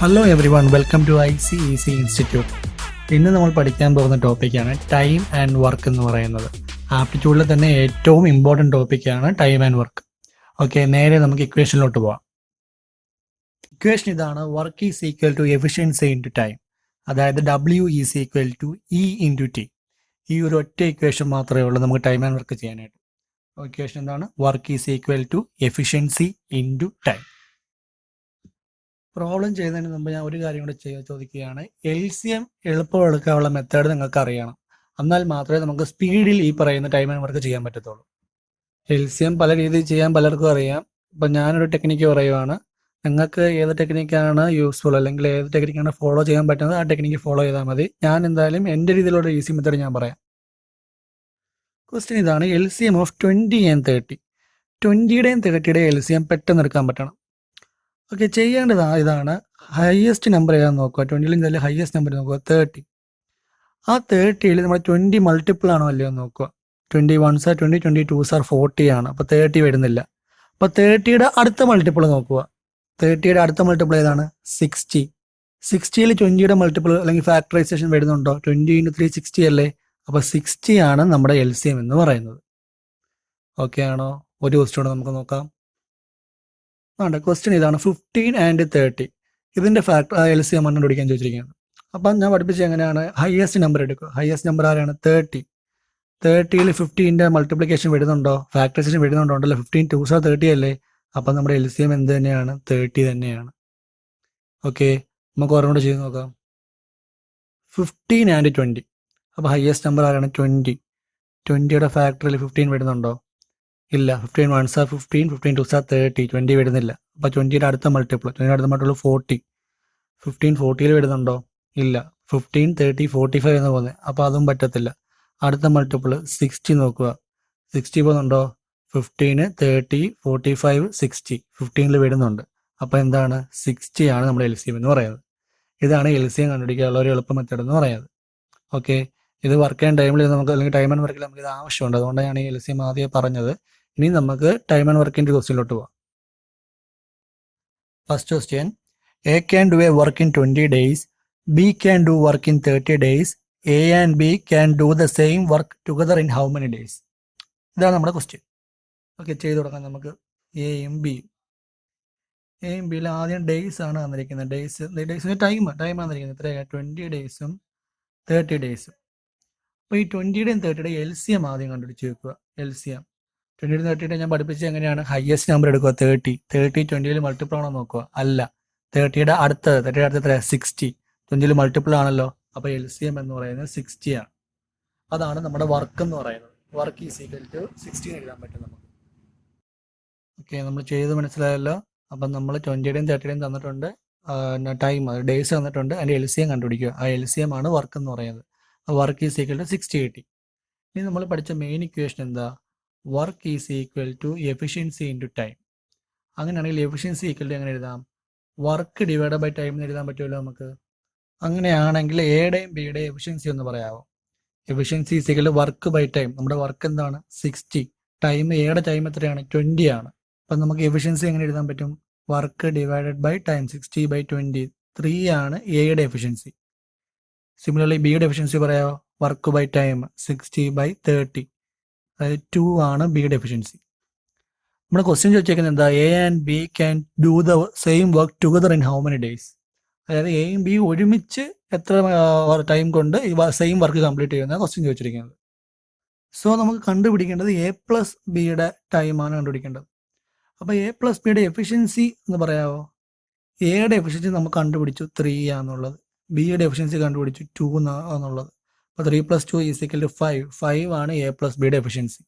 Hello everyone, welcome to ICEC institute. ഇന്ന് നമ്മൾ പഠിക്കാൻ പോകുന്ന ടോപ്പിക്കാണ് ടൈം ആൻഡ് വർക്ക് എന്ന് പറയുന്നത്. ആപ്റ്റിറ്റ്യൂഡിൽ തന്നെ ഏറ്റവും ഇമ്പോർട്ടൻറ്റ് ടോപ്പിക്കാണ് ടൈം ആൻഡ് വർക്ക്. ഓക്കെ, നേരെ നമുക്ക് ഇക്വേഷനിലോട്ട് പോവാം. ഇക്വേഷൻ ഇതാണ്: work is equal to efficiency into time. അതായത് W is equal to E into T. ഈ ഒരു ഒറ്റ ഇക്വേഷൻ മാത്രമേ ഉള്ളൂ നമുക്ക് ടൈം ആൻഡ് വർക്ക് ചെയ്യാനായിട്ട്. ഇക്വേഷൻ എന്താണ്? Work is equal to efficiency into time. Problem ചെയ്യുന്നതിന് മുമ്പ് ഞാൻ ഒരു കാര്യം കൂടെ ചോദിക്കുകയാണ്. LCM എളുപ്പം എടുക്കാനുള്ള മെത്തേഡ് നിങ്ങൾക്ക് അറിയണം. എന്നാൽ മാത്രമേ നമുക്ക് സ്പീഡിൽ ഈ പറയുന്ന ടൈം ആൻഡ് വർക്ക് ചെയ്യാൻ പറ്റത്തുള്ളൂ. LCM പല രീതിയിൽ ചെയ്യാൻ പലർക്കും അറിയാം. ഇപ്പം ഞാനൊരു ടെക്നിക്ക് പറയുവാണ്. നിങ്ങൾക്ക് ഏത് ടെക്നിക്കാണ് യൂസ്ഫുൾ, അല്ലെങ്കിൽ ഏത് ടെക്നിക്കാണ് ഫോളോ ചെയ്യാൻ പറ്റുന്നത്, ആ ടെക്നിക്ക് ഫോളോ ചെയ്താൽ മതി. ഞാൻ എന്തായാലും എൻ്റെ രീതിയിലുള്ള ഈസി മെത്തേഡ് ഞാൻ പറയാം. ക്വസ്റ്റ്യൻ ഇതാണ്: LCM ഓഫ് 20 and 30. 20യുടെയും 30യുടെയും LCM പെട്ടെന്ന് എടുക്കാൻ പറ്റണം. ഓക്കെ, ചെയ്യേണ്ടത് ഇതാണ്: ഹയസ്റ്റ് നമ്പർ ഏതാണെന്ന് നോക്കുക. 20ൽ ഹയസ്റ്റ് നമ്പർ നോക്കുക, 30. ആ 30യിൽ നമ്മൾ 20 മൾട്ടിപ്പിൾ ആണോ അല്ലയോ എന്ന് നോക്കുക. 20 1s are 20, 22s are 40 ആണ്. അപ്പോൾ 30 വരുന്നില്ല. അപ്പോൾ 30യുടെ അടുത്ത മൾട്ടിപ്പിൾ നോക്കുക. 30യുടെ അടുത്ത മൾട്ടിപ്പിൾ ഏതാണ്? 60. 60യിൽ 20യുടെ മൾട്ടിപ്പിൾ അല്ലെങ്കിൽ ഫാക്ടറൈസേഷൻ വരുന്നുണ്ടോ? 20 × 3 60 അല്ലേ? അപ്പോൾ 60 ആണ് നമ്മുടെ LCM എന്ന് പറയുന്നത്. ഓക്കെ ആണോ? ഒരു ക്വസ്റ്റ്യൻ നമുക്ക് നോക്കാം. ക്വസ്റ്റ്യൻ ഇതാണ്: 15 and 30. ഇതിന്റെ LCM ആണ് കണ്ടുപിടിക്കാൻ ചോദിച്ചിരിക്കുന്നത്. അപ്പം ഞാൻ പഠിപ്പിച്ചത് എങ്ങനെയാണ്? ഹയസ്റ്റ് നമ്പർ എടുക്കുക. ഹയസ്റ്റ് നമ്പർ ആരാണ്? 30. 30യിൽ 15ന്റെ മൾട്ടിപ്ലിക്കേഷൻ വരുന്നുണ്ടോ? ഫാക്ടറൈസേഷൻ വരുന്നുണ്ടോ? ഉണ്ടല്ലോ. 15 2s are 30 അല്ലേ? അപ്പം നമ്മുടെ LCM എന്ത് തന്നെയാണ്? 30 തന്നെയാണ്. ഓക്കെ, നമുക്ക് ഓരോന്നും കൂടെ ചെയ്ത് നോക്കാം. 15 and 20. അപ്പോൾ ഹയസ്റ്റ് നമ്പർ ആരാണ്? 20. 20യുടെ ഫാക്ടറിയിൽ 15 വരുന്നുണ്ടോ? ഇല്ല. 15 1s are 15, 15 2s are 30. 20 വരുന്നില്ല. അപ്പോൾ 20യുടെ അടുത്ത മൾട്ടിപ്പിൾ 40. 15 40യിൽ വരുന്നുണ്ടോ? ഇല്ല. 15 30 45 എന്ന് പോകുന്നത്. അപ്പോൾ അതും പറ്റത്തില്ല. അടുത്ത മൾട്ടിപ്പിൾ 60 നോക്കുക. 60 പോകുന്നുണ്ടോ? 15 30 45 60. 15ൽ വരുന്നുണ്ട്. അപ്പോൾ എന്താണ്? 60 ആണ് നമ്മുടെ LCM എന്ന് പറയുന്നത്. ഇതാണ് LCM കണ്ടുപിടിക്കാനുള്ള ഒരു എളുപ്പ മെത്തേഡ് എന്ന് പറയുന്നത്. ഓക്കെ, ഇത് വർക്ക് ആൻഡ് ടൈമിൽ നമുക്ക്, അല്ലെങ്കിൽ ടൈം ആൻഡ് വർക്കിൽ നമുക്ക് ഇത് ആവശ്യമുണ്ട്. അതുകൊണ്ടാണ് ഞാൻ ഈ LCM ആദ്യം പറഞ്ഞത്. ഇനി നമുക്ക് ടൈം ആൻഡ് വർക്കിൻ്റെ ക്വസ്റ്റ്യനിലോട്ട് പോവാം. First question: A can do a work in 20 days. B can do work in 30 days. A and B can do the same work together in how many days? ഇതാണ് നമ്മുടെ question. Okay, ചെയ്തു തുടങ്ങാം നമുക്ക്. എയും ബിയിൽ ആദ്യം ഡേയ്സ് ആണ് തന്നിരിക്കുന്നത്. ഡേയ്സിന് ടൈമാണ് തന്നിരിക്കുന്നത്. എത്രയാണ്? 20 ഡേയ്സും 30 ഡേയ്സും. അപ്പോൾ ഈ 20യുടെയും 30യുടെയും LCM ആദ്യം കണ്ടുപിടിച്ച് വെക്കുക. LCM 20യുടെ 30യുടെ ഞാൻ പഠിപ്പിച്ചത് എങ്ങനെയാണ്? ഹയസ്റ്റ് നമ്പർ എടുക്കുക, 30. 20യിൽ മൾട്ടിപ്പിൾ ആണോ നോക്കുക. അല്ല. 30യുടെ അടുത്ത് എത്ര? 60. 20യിൽ മൾട്ടിപ്പിൾ ആണല്ലോ. അപ്പോൾ LCM എന്ന് പറയുന്നത് 60 ആണ്. അതാണ് നമ്മുടെ വർക്ക് എന്ന് പറയുന്നത്. വർക്ക് ഈസ് ഈക്വൽ ടു 60 എഴുതാൻ പറ്റും നമുക്ക്. ഓക്കെ, നമ്മൾ ചെയ്ത് മനസ്സിലായല്ലോ. അപ്പം നമ്മൾ 20യുടെയും 30യുടെയും തന്നിട്ടുണ്ട് ടൈം, ഡേയ്സ് തന്നിട്ടുണ്ട്. അതിൻ്റെ LCM കണ്ടുപിടിക്കുക. ആ LCM ആണ് വർക്ക് എന്ന് പറയുന്നത്. വർക്ക് ഈസ് ഈക്വൽ ടു 60 കിട്ടി. ഇനി നമ്മൾ പഠിച്ച മെയിൻ ഇക്വേഷൻ എന്താ? Work is equal to efficiency into time. അങ്ങനെയാണെങ്കിൽ എഫിഷ്യൻസി ഈക്വൽ ടു എങ്ങനെ എഴുതാം? വർക്ക് ഡിവൈഡ് ബൈ ടൈം എന്ന് എഴുതാൻ പറ്റുമല്ലോ നമുക്ക്. അങ്ങനെയാണെങ്കിൽ എയുടെയും ബിയുടെയും എഫിഷ്യൻസി ഒന്ന് പറയാമോ? Efficiency is equal to work by time. നമ്മുടെ വർക്ക് എന്താണ്? 60. ടൈം, എയുടെ ടൈം എത്രയാണ്? 20 ആണ്. അപ്പം നമുക്ക് എഫിഷ്യൻസി എങ്ങനെ എഴുതാൻ പറ്റും? Work divided by time, 60 by 20. 3 ആണ് എയുടെ എഫിഷ്യൻസി. സിമിലർലി ബിയുടെ എഫിഷ്യൻസി പറയാമോ? Work by time 60 by 30. അതായത് 2 ആണ് ബിയുടെ എഫിഷ്യൻസി. നമ്മുടെ ക്വസ്റ്റ്യൻ ചോദിച്ചേക്കുന്നത് എന്താ? A and B can do the same work together in how many days? അതായത് എയും ബിയും ഒരുമിച്ച് എത്ര ടൈം കൊണ്ട് സെയിം വർക്ക് കംപ്ലീറ്റ് ചെയ്യുന്ന ക്വസ്റ്റ്യൻ ചോദിച്ചിരിക്കുന്നത്. സോ നമുക്ക് കണ്ടുപിടിക്കേണ്ടത് A+Bയുടെ ടൈമാണ് കണ്ടുപിടിക്കേണ്ടത്. അപ്പോൾ A+Bയുടെ എഫിഷ്യൻസി എന്ന് പറയാമോ? എയുടെ എഫിഷ്യൻസി നമുക്ക് കണ്ടുപിടിച്ചു 3 ആണെന്നുള്ളത്. ബിയുടെ എഫിഷ്യൻസി കണ്ടുപിടിച്ചു 2 എന്നുള്ളത്. അപ്പോൾ 3 + 2 = 5. 5 ആണ് A+Bയുടെ എഫിഷ്യൻസി.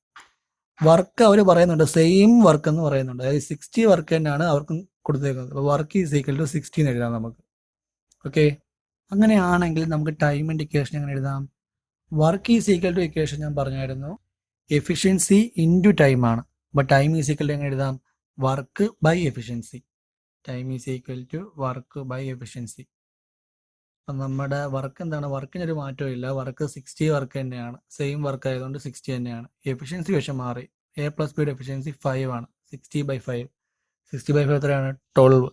വർക്ക് അവർ പറയുന്നുണ്ട് സെയിം വർക്ക് എന്ന് പറയുന്നുണ്ട്. അതായത് 60 വർക്ക് തന്നെയാണ് അവർക്കും കൊടുത്തേക്കുന്നത്. അപ്പോൾ വർക്ക് ഈസ് ഈക്വൽ ടു 60 എന്ന് എഴുതാം നമുക്ക്. ഓക്കെ, അങ്ങനെയാണെങ്കിൽ നമുക്ക് ടൈമിൻ്റെ ഇക്വേഷൻ എങ്ങനെ എഴുതാം? Work is equal to equation ഞാൻ പറഞ്ഞായിരുന്നു, എഫിഷ്യൻസി ഇൻറ്റു ടൈം ആണ്. അപ്പോൾ ടൈം ഈസ് ഈക്വൽ ടു എങ്ങനെ എഴുതാം? Work by efficiency. Time is equal to work by efficiency. അപ്പം നമ്മുടെ വർക്ക് എന്താണ്? വർക്കിനൊരു മാറ്റവും ഇല്ല. വർക്ക് 60 വർക്ക് തന്നെയാണ്. സെയിം വർക്ക് ആയതുകൊണ്ട് 60 തന്നെയാണ്. എഫിഷ്യൻസി പക്ഷെ മാറി. A+Bയുടെ എഫിഷ്യൻസി 5 ആണ്. 60 by 5. 60 by 5 എത്രയാണ്? 12.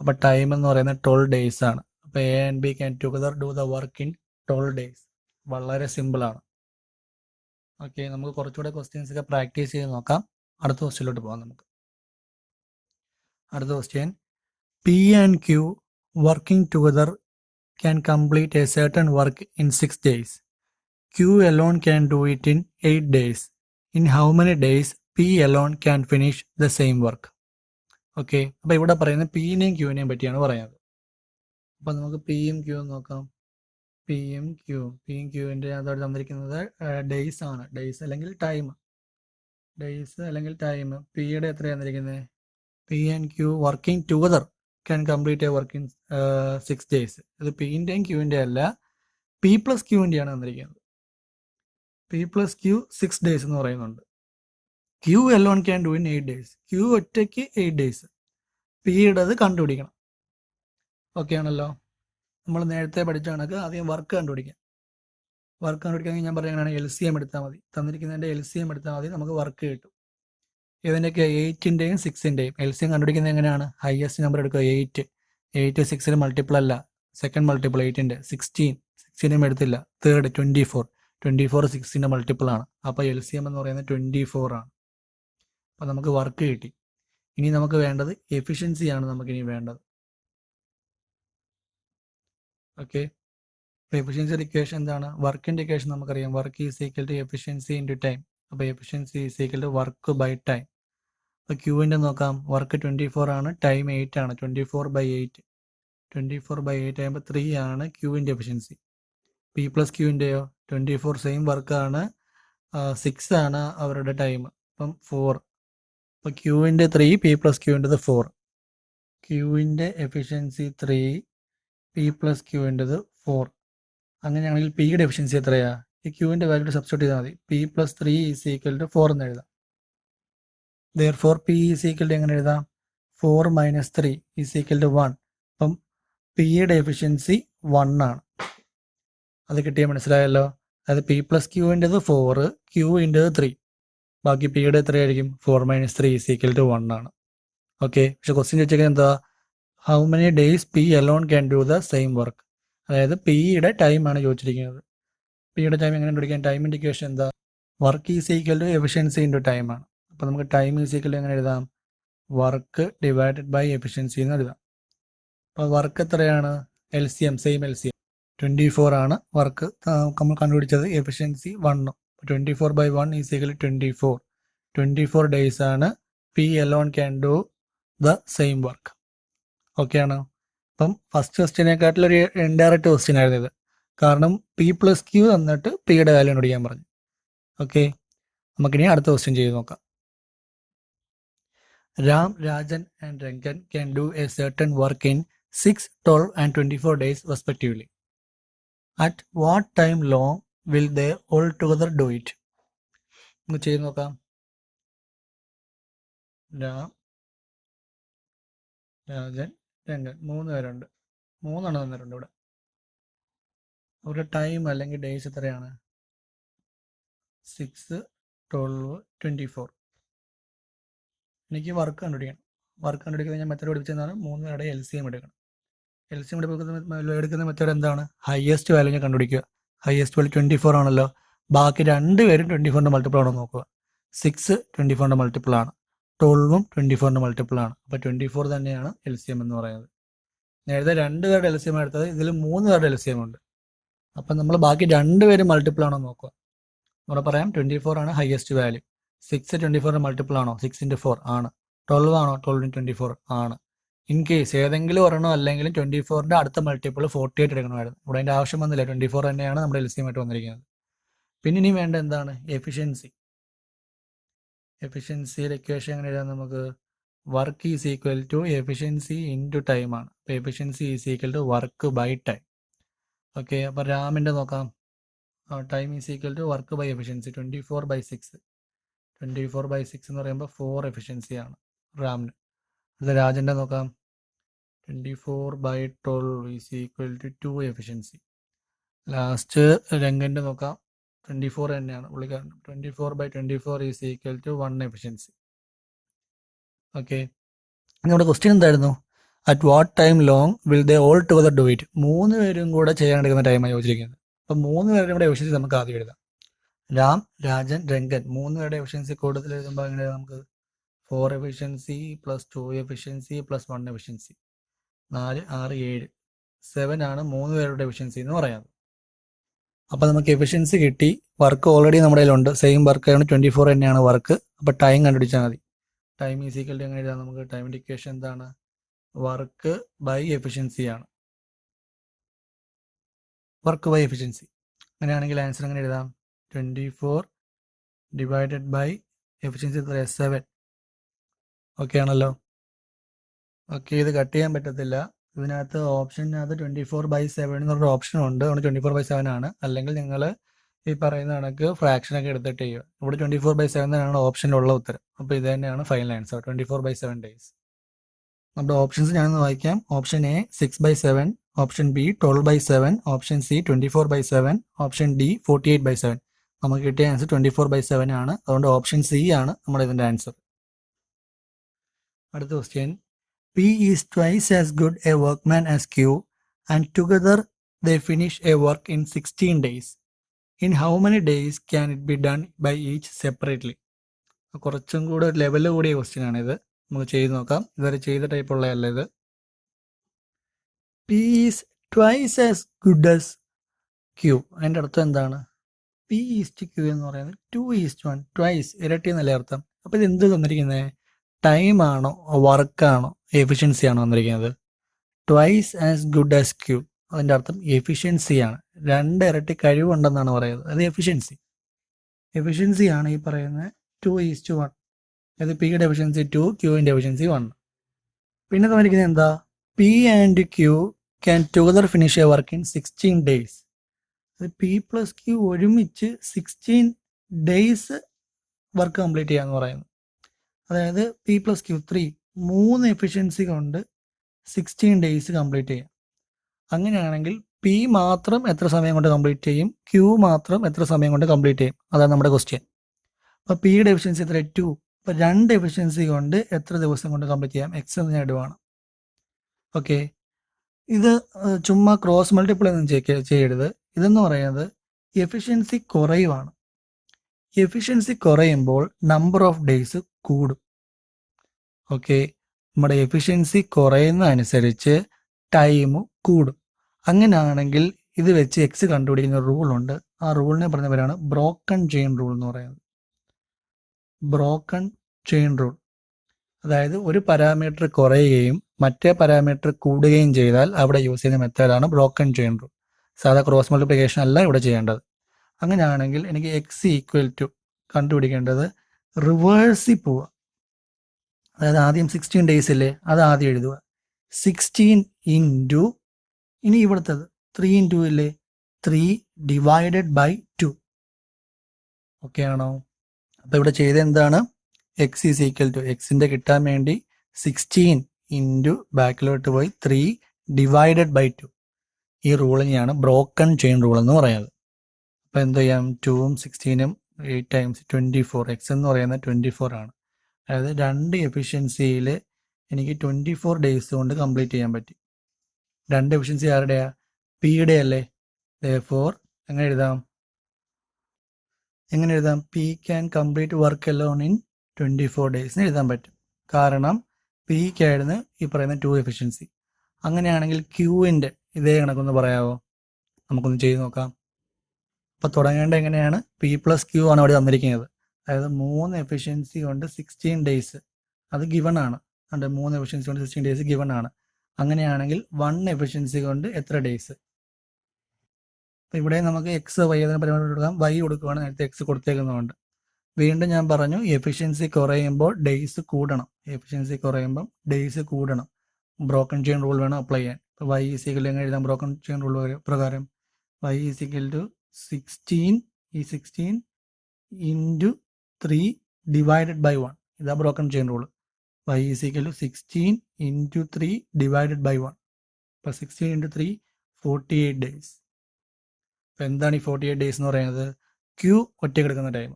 അപ്പോൾ ടൈം എന്ന് പറയുന്നത് 12 ഡേയ്സ് ആണ്. അപ്പോൾ A and B can together do the work in 12 days. വളരെ സിമ്പിളാണ്. ഓക്കെ, നമുക്ക് കുറച്ചുകൂടെ ക്വസ്റ്റ്യൻസ് ഒക്കെ പ്രാക്ടീസ് ചെയ്ത് നോക്കാം. അടുത്ത ക്വസ്റ്റ്യനിലോട്ട് പോകാം നമുക്ക്. അടുത്ത question, P and Q working together can complete a certain work in 6 days. Q alone can do it in 8 days. In how many days P alone can finish the same work? Okay, അപ്പോൾ ഇവിടെ പറയുന്നത് പിന്നെയും ക്യൂവിനെയും പറ്റിയാണ് പറയുന്നത്. അപ്പോൾ നമുക്ക് പിയും ക്യൂവും നോക്കാം. പിയും ക്യൂവിൻ്റെ അതോടെ തന്നിരിക്കുന്നത് ഡേയ്സ് ആണ്. ഡേയ്സ് അല്ലെങ്കിൽ ടൈം. പിയുടെ എത്രയാണ് തന്നിരിക്കുന്നത്? P and Q working together can complete a work in 6 days. ഇത് പിൻ്റെയും ക്യൂവിൻ്റെ അല്ല, പി പ്ലസ് ക്യൂവിൻ്റെയാണ് തന്നിരിക്കുന്നത്. പി പ്ലസ് ക്യൂ 6 days എന്ന് പറയുന്നുണ്ട്. Q alone can do in 8 days. Q ഒറ്റയ്ക്ക് 8 days. പിയുടേത് കണ്ടുപിടിക്കണം. ഓക്കെ ആണല്ലോ. നമ്മൾ നേരത്തെ പഠിച്ച കണക്ക് ആദ്യം വർക്ക് കണ്ടുപിടിക്കാം. വർക്ക് കണ്ടുപിടിക്കാമെങ്കിൽ ഞാൻ പറയുകയാണെങ്കിൽ LCM എടുത്താൽ മതി. തന്നിരിക്കുന്നതിൻ്റെ LCM എടുത്താൽ മതി, നമുക്ക് വർക്ക് കിട്ടും. ഇതിൻ്റെയൊക്കെ 8ൻ്റെയും 6ൻ്റെയും LCM കണ്ടുപിടിക്കുന്നത് എങ്ങനെയാണ്? ഹയസ്റ്റ് നമ്പർ എടുക്കുക 8. 8 6ന് മൾട്ടിപ്പിൾ അല്ല, സെക്കൻഡ് മൾട്ടിപ്പിൾ 8ൻ്റെ. 16നും എടുത്തില്ല, തേർഡ് 24. 24 6ൻ്റെ മൾട്ടിപ്പിൾ ആണ്. അപ്പോൾ LCM എന്ന് പറയുന്നത് 24 ആണ്. അപ്പോൾ നമുക്ക് വർക്ക് കിട്ടി. ഇനി നമുക്ക് വേണ്ടത് എഫിഷ്യൻസിയാണ്. നമുക്കിനി വേണ്ടത്. ഓക്കെ, അപ്പോൾ എഫിഷ്യൻസിയുടെ ഇക്വേഷൻ എന്താണ്? വർക്കിൻ്റെ ഇക്വേഷൻ നമുക്കറിയാം. Work is equal to efficiency into time. അപ്പോൾ efficiency is equal to work by time. അപ്പോൾ ക്യൂവിൻ്റെ നോക്കാം. വർക്ക് 24 ആണ്, ടൈം 8 ആണ്. 24/8 ആകുമ്പോൾ 3 ആണ് ക്യൂവിൻ്റെ എഫിഷ്യൻസി. പി പ്ലസ് ക്യൂവിൻ്റെയോ 24 സെയിം വർക്കാണ്, 6 ആണ് അവരുടെ ടൈം. അപ്പം 4. അപ്പോൾ ക്യൂവിൻ്റെ 3, പി പ്ലസ് ക്യൂവിൻ്റെത് 4. ക്യൂവിൻ്റെ എഫിഷ്യൻസി 3, പി പ്ലസ് ക്യൂവിൻ്റെത് 4. അങ്ങനെയാണെങ്കിൽ പിയുടെ എഫിഷ്യൻസി എത്രയാണ്? ഈ ക്യൂവിൻ്റെ വാല്യൂ സബ്സ്റ്റിറ്റ്യൂട്ട് ചെയ്താൽ മതി. P plus 3 is equal to 4 എന്ന് എഴുതാം. therefore P is equal to എങ്ങനെ എഴുതാം? 4 മൈനസ് 3 ഈസ് ഈക്വൽ ടു 1. അപ്പം പിയുടെ എഫിഷ്യൻസി 1 ആണ്. അത് കിട്ടിയാൽ മനസ്സിലായല്ലോ. അതായത് പി പ്ലസ് ക്യൂവിൻ്റെത് 4, ക്യൂവിൻ്റെത് 3. ബാക്കി പിയുടെ എത്രയായിരിക്കും? 4 മൈനസ് 3 ഈസ് ഈക്വൽ ടു 1 ആണ്. ഓക്കെ, പക്ഷെ ക്വസ്റ്റ്യൻ ചോദിച്ചേക്കുന്നത് എന്താ? How many days P alone can do the same work. അതായത് പിയുടെ ടൈമാണ് ചോദിച്ചിരിക്കുന്നത്. പിയുടെ ടൈം എങ്ങനെ കണ്ടുപിടിക്കാൻ? ടൈമിൻ്റെ ഇക്വേഷൻ എന്താ? Work is equal to efficiency into ടൈമാണ്. അപ്പോൾ നമുക്ക് ടൈം ഈസ് ഈക്വൽ ടു എങ്ങനെ എഴുതാം? വർക്ക് ഡിവൈഡഡ് ബൈ എഫിഷ്യൻസി എന്ന് എഴുതാം. അപ്പോൾ വർക്ക് എത്രയാണ്? LCM, സെയിം LCM 24 ആണ് വർക്ക് നമ്മൾ കണ്ടുപിടിച്ചത്. Efficiency 1. 24/1 is equal to 24. 24 days ആണ് P alone can do the same work. Okay ആണ്. അപ്പം ഫസ്റ്റ് ക്വസ്റ്റ്യനെക്കാട്ടിൽ ഒരു ഇൻഡയറക്റ്റ് ക്വസ്റ്റ്യൻ ആയിരുന്നു ഇത്. കാരണം പി പ്ലസ് ക്യൂ തന്നിട്ട് പിയുടെ വാല്യൂ കണ്ടുപിടിക്കാൻ പറഞ്ഞു. ഓക്കെ, നമുക്കിനി അടുത്ത ക്വസ്റ്റ്യൻ ചെയ്ത് നോക്കാം. Ram, Rajan and Rangan can do a certain work in 6, 12 and 24 days respectively. At what time long will they all together do it? നമുക്ക് ചെയ്ത് നോക്കാം. രാം, രാജൻ, രംഗൻ 3 പേരുണ്ട്. 3 തന്നിട്ടുണ്ട് ഇവിടെ. അവരുടെ ടൈം അല്ലെങ്കിൽ ഡേയ്സ് എത്രയാണ്? 6, 12, 24. എനിക്ക് വർക്ക് കണ്ടുപിടിക്കണം. വർക്ക് കണ്ടുപിടിക്കുന്നത് ഞാൻ മെത്തേഡ് പഠിപ്പിച്ചതാണ്. 3 പേരുടെ LCM എടുക്കണം. LCM എടുക്കുന്ന മെത്തേഡ് എന്താണ്? ഹയസ്റ്റ് വാല്യൂ ഞാൻ കണ്ടുപിടിക്കുക. ഹയസ്റ്റ് വാല്യൂ 24 ആണല്ലോ. ബാക്കി 2 പേരും 24ൻ്റെ മൾട്ടിപ്പിൾ ആണോ നോക്കുക. 6 24ൻ്റെ മൾട്ടിപ്പിൾ ആണ്, 12ഉം 24ൻ്റെ മൾട്ടിപ്പിൾ ആണ്. അപ്പോൾ 24 തന്നെയാണ് LCM എന്ന് പറയുന്നത്. നേരത്തെ 2 പേരുടെ LCM എടുത്തത്, ഇതിൽ 3 പേരുടെ LCM ഉണ്ട്. അപ്പം നമ്മൾ ബാക്കി 2 പേരും മൾട്ടിപ്പിൾ ആണോ നോക്കുക. ഇവിടെ പറയാം 24 ആണ് ഹയസ്റ്റ് വാല്യൂ. 6 24ൻ്റെ മൾട്ടിപ്പിൾ ആണോ? 6 × 4 ആണ്. 12 ആണോ? 12 × 24 ആണ്. ഇൻ കേസ് ഏതെങ്കിലും ഒരെണ്ണം അല്ലെങ്കിലും 24ൻ്റെ അടുത്ത മൾട്ടിപ്പിൾ 48 എടുക്കണമായിരുന്നു. ഇവിടെ അതിൻ്റെ ആവശ്യം വന്നില്ല. 24 തന്നെയാണ് നമ്മുടെ LCM ആയിട്ട് വന്നിരിക്കുന്നത്. പിന്നെ ഇനി വേണ്ട എന്താണ്? എഫിഷ്യൻസി. എഫിഷ്യൻസിയുടെ ഇക്വേഷൻ എങ്ങനെ എഴുതാം നമുക്ക്? Work is equal to efficiency into time ആണ്. അപ്പോൾ efficiency is equal to work by time. Okay, അപ്പോൾ രാമിൻ്റെ നോക്കാം. Time is equal to work by efficiency 24/6. 24/6 എന്ന് പറയുമ്പോൾ 4 എഫിഷ്യൻസി ആണ് റാമിന്. അത് രാജൻ്റെ നോക്കാം. 24/12 is equal to 2 efficiency. Last രംഗൻ്റെ നോക്കാം. 24 തന്നെയാണ് പുള്ളിക്കാരൻ. 24/24 is equal to 1 efficiency. Okay, നമ്മുടെ ക്വസ്റ്റ്യൻ എന്തായിരുന്നു? At what time long will they all together do it. 3 പേരും കൂടെ ചെയ്യാനെടുക്കുന്ന ടൈമാണ് ചോദിച്ചിരിക്കുന്നത്. അപ്പം 3 പേരുടെ കൂടെ എഫിഷ്യൻസി നമുക്ക് ആദ്യം എഴുതാം. രാം, രാജൻ, രംഗൻ 3 പേരുടെ എഫിഷ്യൻസി കൂടുതൽ എഴുതുമ്പോൾ എങ്ങനെ നമുക്ക് 4 efficiency plus 2 efficiency plus 1 efficiency 4, 6, 7 7 ആണ് 3 പേരുടെ എഫിഷ്യൻസി എന്ന് പറയുന്നത്. അപ്പോൾ നമുക്ക് എഫിഷ്യൻസി കിട്ടി. വർക്ക് ഓൾറെഡി നമ്മുടെ കയ്യിലുണ്ട്. സെയിം വർക്കാണ്, 24 തന്നെയാണ് വർക്ക്. അപ്പോൾ ടൈം കണ്ടുപിടിച്ചാൽ മതി. ടൈം ഈസ് ഈക്വൽ ടു എങ്ങനെ എഴുതാം നമുക്ക്? ടൈമിൻ്റെ ഇക്വേഷൻ എന്താണ്? വർക്ക് ബൈ എഫിഷ്യൻസി ആണ്. Work by efficiency. അങ്ങനെയാണെങ്കിൽ ആൻസർ എങ്ങനെ എഴുതാം? 24 ഡിവൈഡഡ് ബൈ എഫിഷ്യൻസി എത്ര? 7. ഓക്കെ ആണല്ലോ. ഓക്കെ, ഇത് കട്ട് ചെയ്യാൻ പറ്റത്തില്ല. ഇതിനകത്ത് ഓപ്ഷനകത്ത് 24/7 എന്നൊരു ഓപ്ഷൻ ഉണ്ട്. അതുകൊണ്ട് 24/7 ആണ്. അല്ലെങ്കിൽ നിങ്ങൾ ഈ പറയുന്ന കണക്ക് ഫ്രാക്ഷനൊക്കെ എടുത്തിട്ട് ചെയ്യുക. ഇവിടെ 24/7 തന്നെയാണ് ഓപ്ഷനിലുള്ള ഉത്തരം. അപ്പോൾ ഇത് തന്നെയാണ് ഫൈനൽ ആൻസർ, 24/7 ഡേയ്സ്. നമ്മുടെ ഓപ്ഷൻസ് ഞാനൊന്ന് വായിക്കാം. Option A 6/7, option B 12/7, option C 24/7, option D 48/7. നമുക്ക് കിട്ടിയ ആൻസർ 24/7 ആണ്. അതുകൊണ്ട് ഓപ്ഷൻ സി ആണ് നമ്മുടെ ഇതിൻ്റെ ആൻസർ. അടുത്ത question. P is twice as good a workman as Q, and together they finish a work in 16 days. In how many days can it be done by each separately? കുറച്ചും കൂടെ level കൂടിയ question ആണിത്. നമുക്ക് ചെയ്ത് നോക്കാം. ഇതുവരെ ചെയ്ത type ഉള്ളതല്ല ഇത്. P is twice as good as Q. അതിൻ്റെ അർത്ഥം എന്താണ്? P is to Q എന്ന് പറയുന്നത് 2:1, ട്വൈസ്, ഇരട്ടി എന്നല്ലേ അർത്ഥം. അപ്പോൾ ഇത് എന്ത് തന്നിരിക്കുന്നത്? ടൈം ആണോ വർക്കാണോ എഫിഷ്യൻസി ആണോ വന്നിരിക്കുന്നത്? Twice as good as Q, അതിൻ്റെ അർത്ഥം എഫിഷ്യൻസിയാണ്. 2 ഇരട്ടി കഴിവുണ്ടെന്നാണ് പറയുന്നത്. അത് എഫിഷ്യൻസിയാണ് ഈ പറയുന്നത് 2:1. അത് പിയുടെ എഫിഷ്യൻസി 2, ക്യൂവിൻ്റെ എഫിഷ്യൻസി 1. പിന്നെ തന്നിരിക്കുന്നത് എന്താ? P and Q can together finish a work in 16 days. അത് പി പ്ലസ് ക്യൂ ഒരുമിച്ച് 16 ഡേയ്സ് വർക്ക് കംപ്ലീറ്റ് ചെയ്യാന്ന് പറയുന്നു. അതായത് പി പ്ലസ് ക്യൂ 3 എഫിഷ്യൻസി കൊണ്ട് 16 ഡേയ്സ് കംപ്ലീറ്റ് ചെയ്യാം. അങ്ങനെയാണെങ്കിൽ പി മാത്രം എത്ര സമയം കൊണ്ട് കംപ്ലീറ്റ് ചെയ്യും, ക്യൂ മാത്രം എത്ര സമയം കൊണ്ട് കംപ്ലീറ്റ് ചെയ്യും? അതാണ് നമ്മുടെ ക്വസ്റ്റ്യൻ. അപ്പോൾ പിയുടെ എഫിഷ്യൻസി എത്ര? 2. അപ്പോൾ 2 എഫിഷ്യൻസി കൊണ്ട് എത്ര ദിവസം കൊണ്ട് കംപ്ലീറ്റ് ചെയ്യാം? എക്സ് എന്ന് ഞാൻ ഇടുവാണ്. ഓക്കെ, ഇത് ചുമ്മാ ക്രോസ് മൾട്ടിപ്പിൾ ഒന്നും ചെയ്യരുത്. ഇതെന്ന് പറയുന്നത് എഫിഷ്യൻസി കുറയുവാണ്. എഫിഷ്യൻസി കുറയുമ്പോൾ നമ്പർ ഓഫ് ഡേയ്സ് കൂടും. ഓക്കെ, നമ്മുടെ എഫിഷ്യൻസി കുറയുന്ന അനുസരിച്ച് ടൈം കൂടും. അങ്ങനെയാണെങ്കിൽ ഇത് വെച്ച് എക്സ് കണ്ടുപിടിക്കുന്ന റൂളുണ്ട്. ആ റൂളിനെ പറഞ്ഞ പേരാണ് ബ്രോക്കൺ ചെയിൻ റൂൾ എന്ന് പറയുന്നത്. ബ്രോക്കൺ ചെയിൻ റൂൾ, അതായത് ഒരു പാരാമീറ്റർ കുറയുകയും മറ്റേ പാരാമീറ്റർ കൂടുകയും ചെയ്താൽ അവിടെ യൂസ് ചെയ്യുന്ന മെത്തേഡാണ് ബ്രോക്കൺ ചെയിൻ റൂൾ. സാധാ ക്രോസ് മൾട്ടിപ്ലിക്കേഷൻ അല്ല ഇവിടെ ചെയ്യേണ്ടത്. അങ്ങനെയാണെങ്കിൽ എനിക്ക് എക്സ് ഈക്വൽ ടു കണ്ടുപിടിക്കേണ്ടത് റിവേഴ്സിൽ പോവുക. അതായത് ആദ്യം 16 ഡേയ്സ് അല്ലേ, അത് ആദ്യം എഴുതുക. 16 ഇൻറ്റു, ഇനി ഇവിടുത്തത് 3 ഇൻറ്റു അല്ലേ, 3 ഡിവൈഡഡ് ബൈ 2. ഓക്കെ ആണോ? അപ്പോൾ ഇവിടെ ചെയ്ത എന്താണ്? എക്സ് ഈസ് ഈക്വൽ ടു, എക്സിൻ്റെ കിട്ടാൻ വേണ്ടി 16 ഇൻറ്റു ബാക്കിലോട്ട് പോയി 3 ഡിവൈഡഡ് ബൈ 2. ഈ റൂളിനെയാണ് ബ്രോക്കൺ ചെയിൻ റൂൾ എന്ന് പറയുന്നത്. അപ്പോൾ എന്ത് ചെയ്യാം? 2ഉം 16ഉം 8 ടൈംസ് 24. എക്സ് എന്ന് പറയുന്നത് 24 ആണ്. അതായത് 2 എഫിഷ്യൻസിയിൽ എനിക്ക് 24 ഡേയ്സ് കൊണ്ട് കംപ്ലീറ്റ് ചെയ്യാൻ പറ്റി. 2 എഫിഷ്യൻസി ആരുടെയാ? പിയുടെ അല്ലേ. therefore എങ്ങനെ എഴുതാം? P can complete work alone in 24 days എന്ന് എഴുതാൻ പറ്റും. കാരണം പിക്കായിരുന്നു ഈ പറയുന്ന 2 എഫിഷ്യൻസി. അങ്ങനെയാണെങ്കിൽ ക്യൂവിൻ്റെ ഇതേ കണക്കൊന്ന് പറയാമോ? നമുക്കൊന്ന് ചെയ്ത് നോക്കാം. അപ്പോൾ തുടങ്ങേണ്ടത് എങ്ങനെയാണ്? പി പ്ലസ് ക്യൂ ആണ് അവിടെ തന്നിരിക്കുന്നത്. അതായത് 3 എഫിഷ്യൻസി കൊണ്ട് 16 ഡേയ്സ്, അത് ഗിവൺ ആണ്. 3 എഫിഷ്യൻസി കൊണ്ട് 16 ഡേയ്സ് ഗിവൺ ആണ്. അങ്ങനെയാണെങ്കിൽ 1 എഫിഷ്യൻസി കൊണ്ട് എത്ര ഡേയ്സ്? അപ്പോൾ ഇവിടെ നമുക്ക് എക്സ് വൈ അതിന് പരിപാടി കൊടുക്കാം. വൈ കൊടുക്കുകയാണ്, നേരത്തെ എക്സ് കൊടുത്തേക്കുന്നതുകൊണ്ട്. വീണ്ടും ഞാൻ പറഞ്ഞു, എഫിഷ്യൻസി കുറയുമ്പോൾ ഡേയ്സ് കൂടണം. ബ്രോക്കൺ ചെയിൻ റൂൾ വേണം അപ്ലൈ ചെയ്യാൻ. ഇപ്പോൾ വൈ ഈസ് ഈക്വൽ എങ്ങനെ എഴുതാം? ബ്രോക്കൺ ചെയിൻ റൂൾ പ്രകാരം Y is equal to 16 into 3 divided by 1. ഇതാ broken chain rule. Y is equal to 16 into 3 divided by 1. അപ്പോൾ 16 ഇൻറ്റു 3 48 ഡേയ്സ്. അപ്പോൾ എന്താണ് ഈ 48 ഡേയ്സ് എന്ന് പറയുന്നത്? ക്യൂ ഒറ്റ കിടക്കുന്ന time.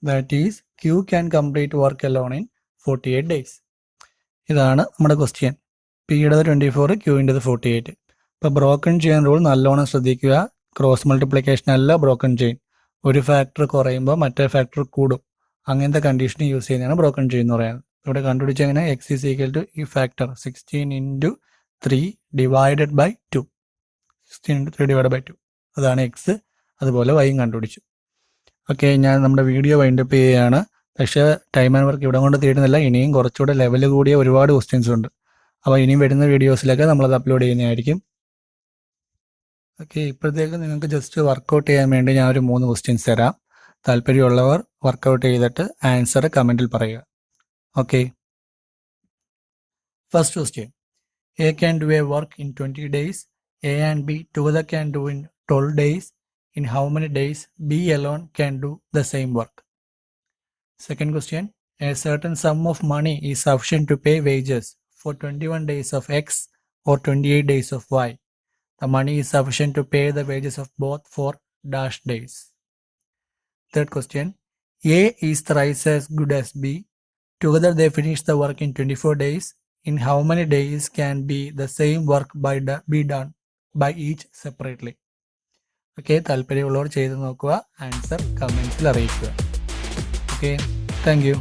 That is Q can complete work alone in 48 days. ഇതാണ് നമ്മുടെ ക്വസ്റ്റ്യൻ. പിയുടേത് 24, ക്യൂവിൻ്റെത് 48. ഇപ്പോൾ ബ്രോക്കൺ ചെയിൻ റൂൾ നല്ലോണം ശ്രദ്ധിക്കുക. ക്രോസ് മൾട്ടിപ്ലിക്കേഷൻ അല്ല ബ്രോക്കൺ ചെയിൻ. ഒരു ഫാക്ടർ കുറയുമ്പോൾ മറ്റേ ഫാക്ടർ കൂടും. അങ്ങനത്തെ കണ്ടീഷൻ യൂസ് ചെയ്യുന്നതാണ് ബ്രോക്കൺ ചെയിൻ എന്ന് പറയുന്നത്. ഇവിടെ കണ്ടുപിടിച്ചെങ്ങനെ എക്സ് ഈസ് ഈക്വൽ ടു ഈ factor 16 × 3 divided by 2. 16 × 3 divide by 2 അതാണ് എക്സ്. അതുപോലെ വൈയും കണ്ടുപിടിച്ചു. ഓക്കെ, ഞാൻ നമ്മുടെ വീഡിയോ വൈൻഡപ്പ് ചെയ്യുകയാണ്. പക്ഷേ ടൈം ആൻഡ് വർക്ക് ഇവിടെ കൊണ്ട് തീരുന്നില്ല. ഇനിയും കുറച്ചുകൂടെ ലെവൽ കൂടിയ ഒരുപാട് ക്വസ്റ്റ്യൻസ് ഉണ്ട്. അപ്പോൾ ഇനിയും വരുന്ന വീഡിയോസിലൊക്കെ നമ്മളത് അപ്ലോഡ് ചെയ്യുന്നതായിരിക്കും. ഓക്കെ, ഇപ്പോഴത്തേക്ക് നിങ്ങൾക്ക് ജസ്റ്റ് വർക്കൗട്ട് ചെയ്യാൻ വേണ്ടി ഞാൻ ഒരു 3 ക്വസ്റ്റ്യൻസ് തരാം. താല്പര്യമുള്ളവർ വർക്കൗട്ട് ചെയ്തിട്ട് ആൻസർ കമൻറ്റിൽ പറയുക. Okay, first question. A can do A work in 20 days. A and B together can do in 12 days. In how many days B alone can do the same work? Second question. A certain sum of money is sufficient to pay wages for 21 days of X or 28 days of Y. The money is sufficient to pay the wages of both for dash days. Third question. A is thrice as good as B. Together they finish the work in 24 days. In how many days can be the same work be done by each separately? Okay, താല്പര്യമുള്ളവർ ചെയ്ത് നോക്കുക. Answer കമൻസിൽ അറിയിക്കുക. Okay, thank you.